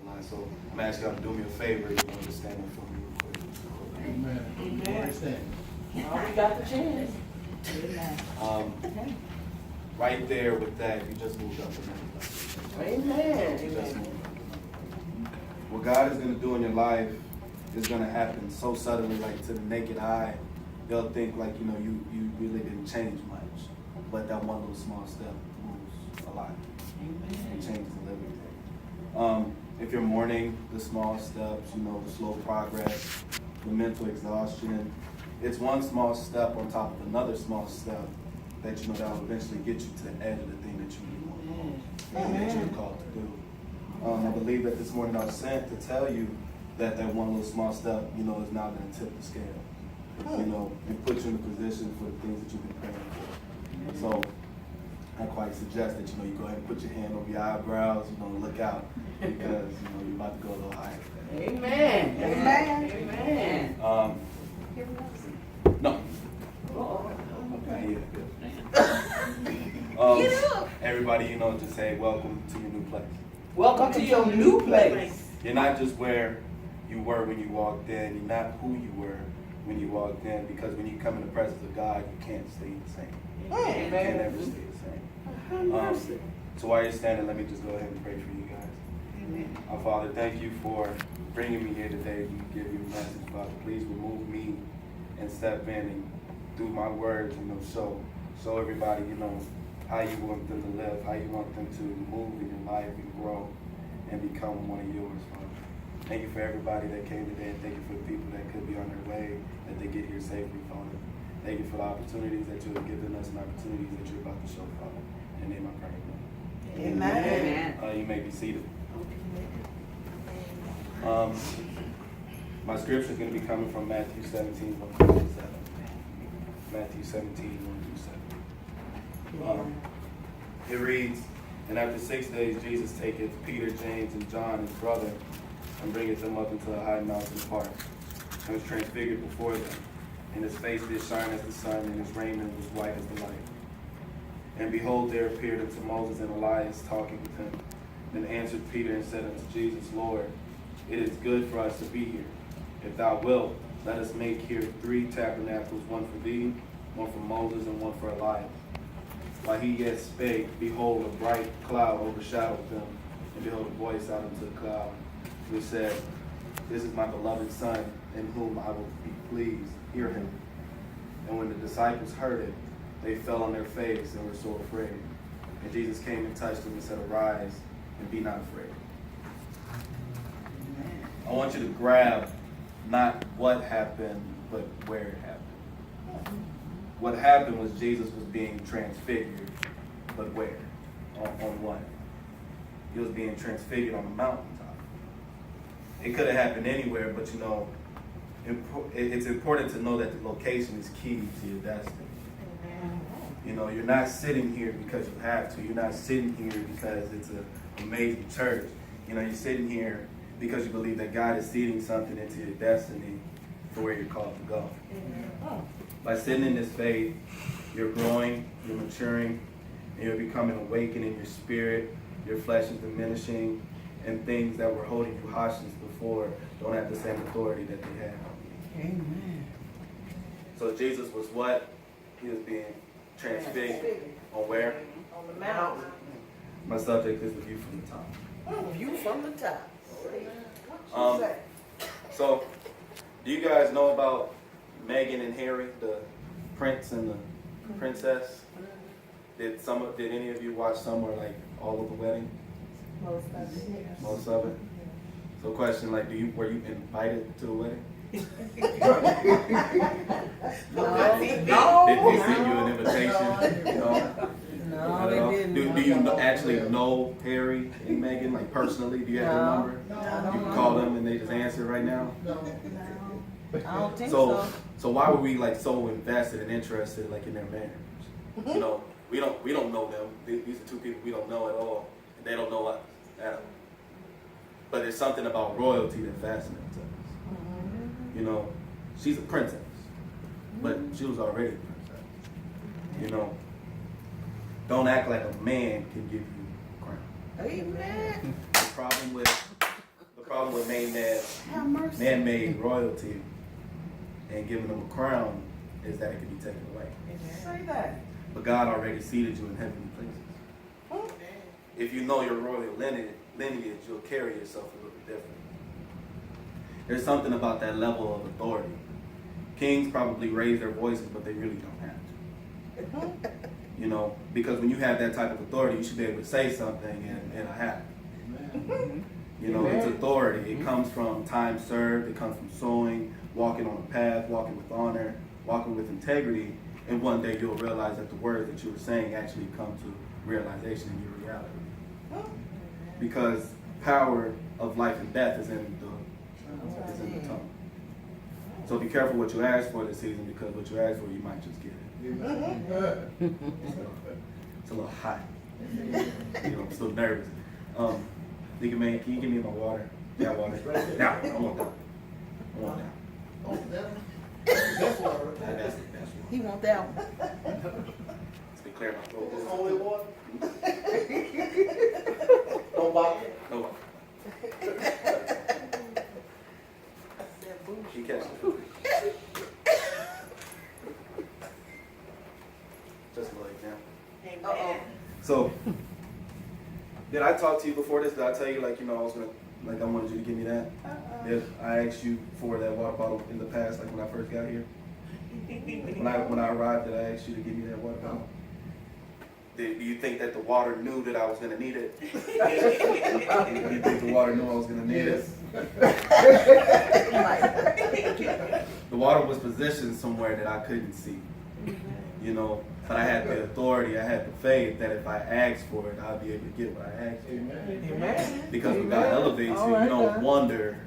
line. So I'm asking y'all to do me a favor, just stand up for me real quick. Amen. Understand. Oh, we got the chance. Right there with that, you just moved up a minute. Amen. What God is going to do in your life is going to happen so suddenly, like to the naked eye. They'll think like, you really didn't change much. But that one little small step moves a lot. It changes everything. If you're mourning the small steps, the slow progress, the mental exhaustion, it's one small step on top of another small step that that will eventually get you to the edge of the thing that you really want, that you're called to do. I believe that this morning I was sent to tell you that one little small step, is now going to tip the scale, and put you in a position for the things that you've been praying for. So I quite suggest that, you go ahead and put your hand over your eyebrows, look out, because, you're about to go a little higher. Amen. No. Okay, everybody, just say welcome to your new place. Welcome to your new place. You're not just where you were when you walked in. You're not who you were when you walked in, because when you come in the presence of God, you can't stay the same. You can't ever stay the same. So while you're standing, let me just go ahead and pray for you guys. Our Father, thank you for bringing me here today to give you a message, Father. Please remove me and step in and through my words, show everybody, how you want them to live, how you want them to move in your life and grow and become one of yours, Father. Thank you for everybody that came today, and thank you for the people that could be on their way, that they get here safely, Father. Thank you for the opportunities that you have given us and opportunities that you're about to show, Father. In the name I pray. Amen. You may be seated. My scripture is going to be coming from Matthew 17, 1 through 7. Matthew 17, 1 through 7. It reads, "And after 6 days Jesus taketh Peter, James, and John, his brother, and bringeth them up into a high mountain apart, and was transfigured before them. And his face did shine as the sun, and his raiment was white as the light. And behold, there appeared unto Moses and Elias, talking with him. Then answered Peter and said unto Jesus, Lord, it is good for us to be here. If thou wilt, let us make here 3 tabernacles, one for thee, one for Moses, and one for Elias. While he yet spake, behold, a bright cloud overshadowed them, and behold, a voice out of the cloud, which said, This is my beloved Son, in whom I will be pleased. Hear him. And when the disciples heard it, they fell on their face and were so afraid. And Jesus came and touched them and said, Arise, and be not afraid." I want you to grab not what happened, but where it happened. What happened was Jesus was being transfigured, but where? On what? He was being transfigured on the mountaintop. It could have happened anywhere, but it's important to know that the location is key to your destiny. You're not sitting here because you have to. You're not sitting here because it's an amazing church. You're sitting here because you believe that God is seeding something into your destiny for where you're called to go. By sitting in this faith, you're growing, you're maturing, and you're becoming awakened in your spirit. Your flesh is diminishing, and things that were holding you hostage before don't have the same authority that they have. Amen. So Jesus was what? He was being transfigured. On where? On the mountain. My subject is the view from the top. View from the top. So, do you guys know about Meghan and Harry, the prince and the princess? Did any of you watch some or like all of the wedding? Most of it. So, question like, were you invited to the wedding? No. Did they send you an invitation? No. No, Do you actually know Harry and Meghan, like personally? Do you have their number? You can call them and they just answer right now? I don't think so. So why were we like so invested and interested like in their marriage? We don't know them. These are 2 people we don't know at all. And they don't know us at all. But there's something about royalty that fascinates us. She's a princess, but she was already a princess. Don't act like a man can give you a crown. Amen. The problem with problem with man-made royalty and giving them a crown is that it can be taken away. Say that. But God already seated you in heavenly places. If you know your royal lineage, you'll carry yourself a little bit different. There's something about that level of authority. Kings probably raise their voices, but they really don't have to. You know, because when you have that type of authority, you should be able to say something and it'll happen. You know, it's authority. It comes from time served. It comes from sowing, walking on a path, walking with honor, walking with integrity. And one day you'll realize that the words that you were saying actually come to realization in your reality. Because power of life and death is in the tongue. So be careful what you ask for this season, because what you ask for, you might just get it. It's a little hot. You know, I'm still nervous. Nigga man, can you give me my water? Yeah, water. Now, I want that. I want that. Oh, that's water. That's He want that one. Let's be clear, my throat. It's only water. No bottle. No. She catches it. Just like now. Uh-oh. So, did I talk to you before this? Did I tell you, like, you know, I was gonna, like, I wanted you to give me that? If I asked you for that water bottle in the past, like when I first got here? When I arrived, did I ask you to give me that water bottle? Do you think that the water knew that I was gonna need it? Do you think the water knew I was gonna need it? The water was positioned somewhere that I couldn't see. You know, but I had the authority, I had the faith that if I asked for it, I'd be able to get what I asked for. Amen. Because when God elevates you, you don't wonder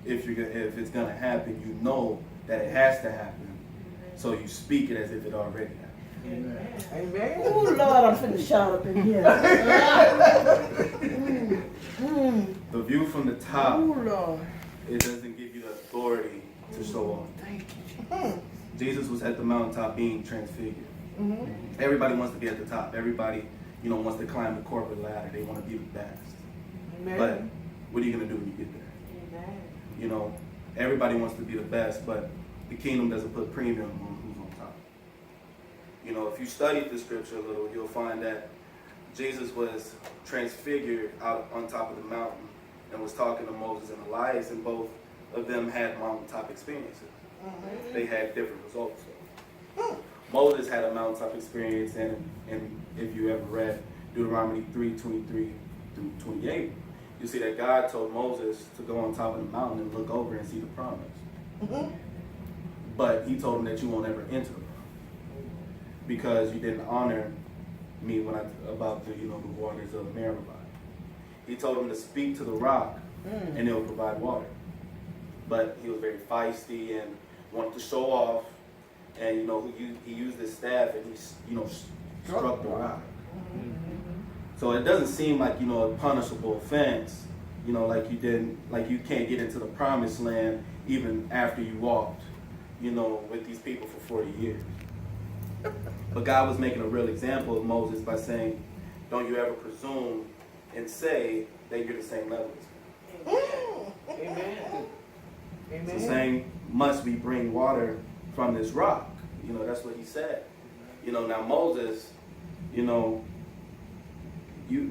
if it's gonna happen. You know that it has to happen. So you speak it as if it already happened. Amen. Oh Lord, I'm finna shout up in here. The view from the top, Oh Lord. it doesn't give you the authority to show off. Thank you. Jesus was at the mountaintop being transfigured. Everybody wants to be at the top. Everybody, you know, wants to climb the corporate ladder. They want to be the best. Amen. But what are you going to do when you get there? Amen. You know, everybody wants to be the best, but the kingdom doesn't put premium on who's on top. You know, if you study the scripture a little, you'll find that Jesus was transfigured out on top of the mountain and was talking to Moses and Elias, and both of them had mountaintop experiences. They had different results. Moses had a mountaintop experience, and if you ever read Deuteronomy 3:23-28, you see that God told Moses to go on top of the mountain and look over and see the promise. But he told him that you won't ever enter the promise because you didn't honor me when about the waters of Meribah. He told him to speak to the rock and it will provide water. But he was very feisty and wanted to show off, and he used his staff and he struck the rock. So it doesn't seem like a punishable offense, like you can't get into the promised land even after you walked with these people for 40 years. But God was making a real example of Moses by saying, don't you ever presume and say that you're the same level as him. Amen. So saying, must we bring water from this rock? That's what he said. Now Moses, when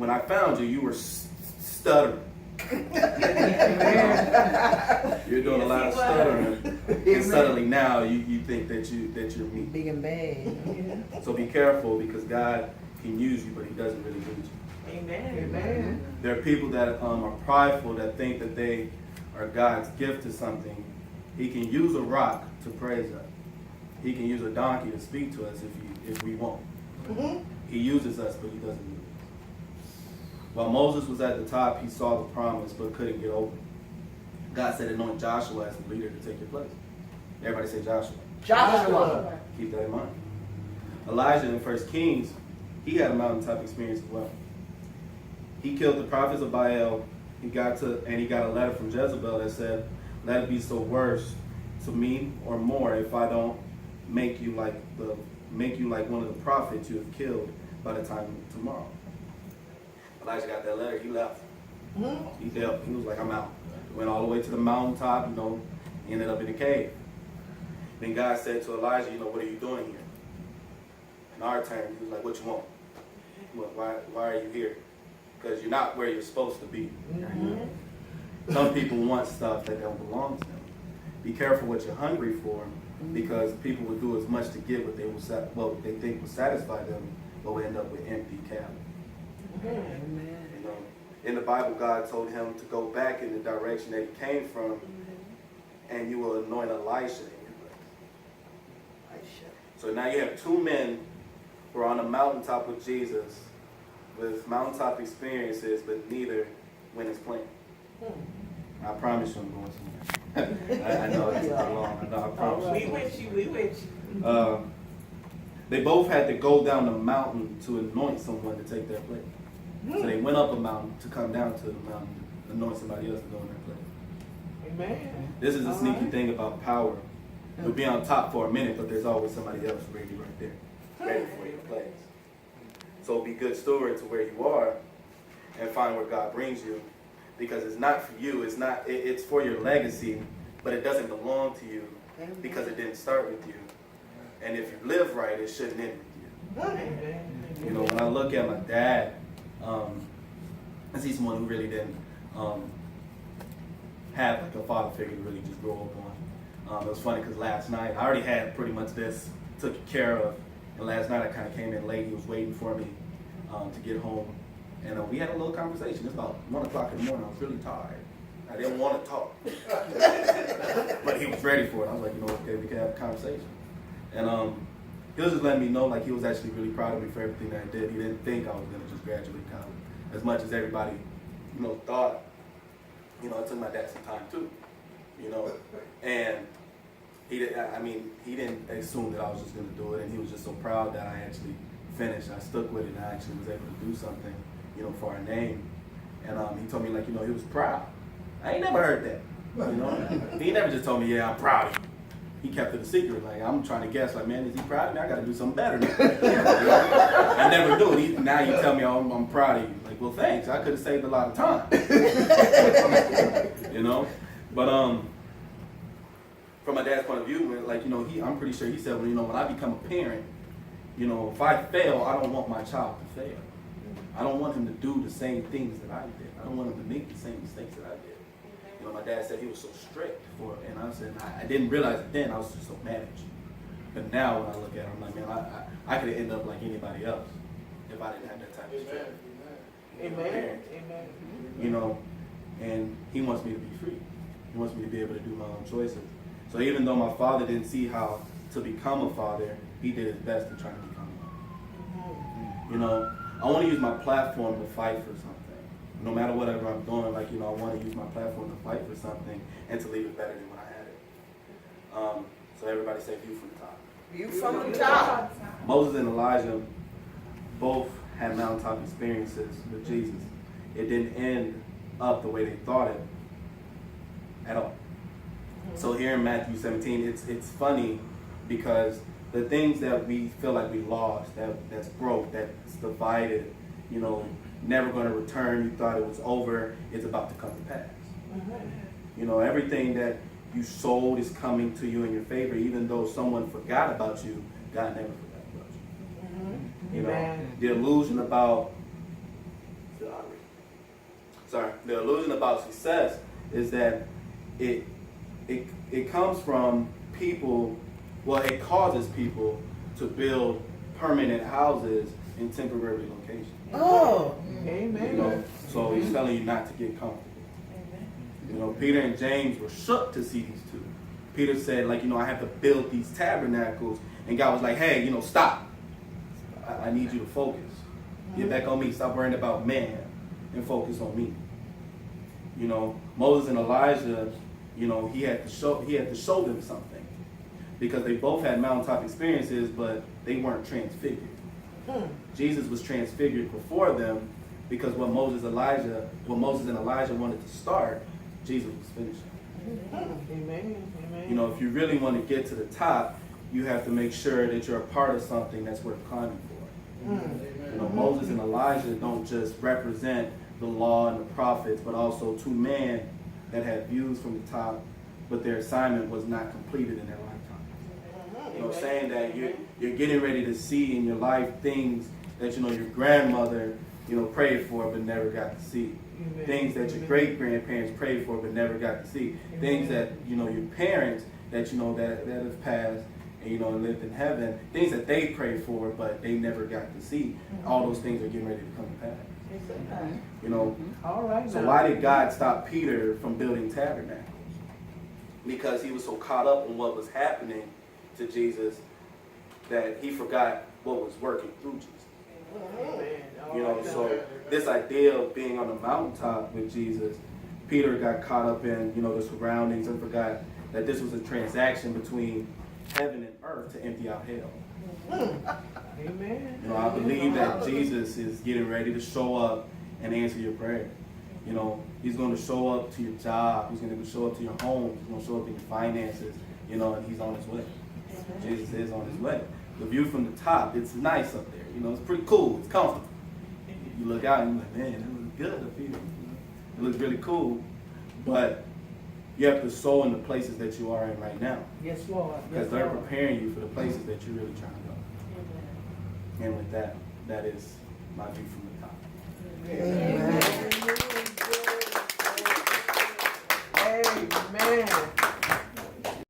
I found you, you were stuttering. You're doing a lot of stuttering, and suddenly now you think that you're me. Big and bad. So be careful, because God can use you, but He doesn't really need you. Amen. Amen. There are people that are prideful, that think that they are God's gift to something. He can use a rock to praise us. He can use a donkey to speak to us if we want. He uses us, but He doesn't use us. While Moses was at the top, he saw the promise but couldn't get over it. God said, anoint Joshua as the leader to take your place. Everybody say Joshua. Joshua. Keep that in mind. Elijah in 1 Kings, he had a mountaintop experience as well. He killed the prophets of Baal. He got a letter from Jezebel that said, let it be so worse to me or more if I don't make you like one of the prophets you have killed by the time of tomorrow. Elijah got that letter. He left. He was like, I'm out. Went all the way to the mountaintop, ended up in the cave. Then God said to Elijah, what are you doing here? In our terms, he was like, what you want? Why are you here? Because you're not where you're supposed to be. Some people want stuff that don't belong to them. Be careful what you're hungry for, because people will do as much to get what they think will satisfy them, but will end up with empty calories. In the Bible, God told him to go back in the direction that he came from, and you will anoint Elisha in your place. So now you have two men who are on the mountaintop with Jesus, with mountaintop experiences, but neither went as planned. I promise you I'm going somewhere. I know it's long. I promise you. We with you. They both had to go down the mountain to anoint someone to take their place. So they went up a mountain to come down to the mountain to anoint somebody else to go in their place. Amen. This is the sneaky thing about power. You'll be on top for a minute, but there's always somebody else ready right there, ready for your place. So be good steward to where you are and find where God brings you, because it's not for you. It's for your legacy, but it doesn't belong to you because it didn't start with you. And if you live right, it shouldn't end with you. When I look at my dad, I see someone who really didn't have like a father figure to really just grow up on. It was funny because last night, I already had pretty much this took care of, and last night I kind of came in late. He was waiting for me to get home, and we had a little conversation. It's about 1 o'clock in the morning. I was really tired. I didn't want to talk, but he was ready for it. I was like, okay, we can have a conversation. And he was just letting me know, like, he was actually really proud of me for everything that I did. He didn't think I was going to just graduate college, as much as everybody, thought. It took my dad some time too, and he didn't assume that I was just going to do it, and he was just so proud that I actually finished. I stuck with it, and I actually was able to do something, for our name. And he told me, like, he was proud. I ain't never heard that, He never just told me, yeah, I'm proud of you. He kept it a secret. Like, I'm trying to guess, like, man, is he proud of me? I got to do something better now. I never do it. Now you tell me, oh, I'm proud of you. Like, well, thanks. I could have saved a lot of time. But from my dad's point of view, like, I'm pretty sure he said, well, when I become a parent, if I fail, I don't want my child to fail. I don't want him to do the same things that I did. I don't want him to make the same mistakes that I did. My dad said he was so strict for it, and I said, I didn't realize it then. I was just so mad at you. But now when I look at him, I'm like, man, I could have ended up like anybody else if I didn't have that type of strength. Amen. And he wants me to be free. He wants me to be able to do my own choices. So even though my father didn't see how to become a father, he did his best to try to become one. I want to use my platform to fight for something. No matter whatever I'm doing, like, I want to use my platform to fight for something and to leave it better than when I had it. So everybody say view from the top. View from the top. Moses and Elijah both had mountaintop experiences with Jesus. It didn't end up the way they thought it at all. So here in Matthew 17, it's funny because the things that we feel like we lost, that's broke, that's divided, never going to return, you thought it was over, it's about to come to pass. Everything that you sold is coming to you in your favor, even though someone forgot about you, God never forgot about you. The illusion about success is that it comes from people, it causes people to build permanent houses in temporary locations. Oh, amen. So he's telling you not to get comfortable. Peter and James were shook to see these two. Peter said, like, I have to build these tabernacles. And God was like, hey, stop. I need you to focus. Get back on me. Stop worrying about man and focus on me. Moses and Elijah, he had to show them something. Because they both had mountaintop experiences, but they weren't transfigured. Jesus was transfigured before them, because what Moses and Elijah wanted to start, Jesus was finishing. Amen. If you really want to get to the top, you have to make sure that you're a part of something that's worth climbing for. Moses and Elijah don't just represent the law and the prophets, but also two men that had views from the top, but their assignment was not completed in their lifetime. You know, saying that you're getting ready to see in your life things that, you know, your grandmother, you know, prayed for but never got to see. Amen. Things that your great-grandparents prayed for but never got to see. Amen. Things that, you know, your parents that, you know, that have passed and, you know, and lived in heaven. Things that they prayed for but they never got to see. All those things are getting ready to come to pass. Amen. You know, All right. so now. why did God stop Peter from building tabernacles? Because he was so caught up in what was happening to Jesus that he forgot what was working through Jesus. Amen. All You know, right, so now. this idea of being on the mountaintop with Jesus, Peter got caught up in, you know, the surroundings and forgot that this was a transaction between heaven and earth to empty out hell. Amen. You know, I believe that Jesus is getting ready to show up and answer your prayer. You know, he's going to show up to your job. He's going to show up to your home. He's going to show up in your finances. You know, and he's on his way. Jesus is on his way. The view from the top, it's nice up there. You know, it's pretty cool. It's comfortable. You look out and you're like, man, it looks good up here. It looks really cool. But you have to sow in the places that you are in right now. Yes, Lord. Because Yes, they're Lord. preparing you for the places that you're really trying to go. And with that, that is my view from the top. Amen.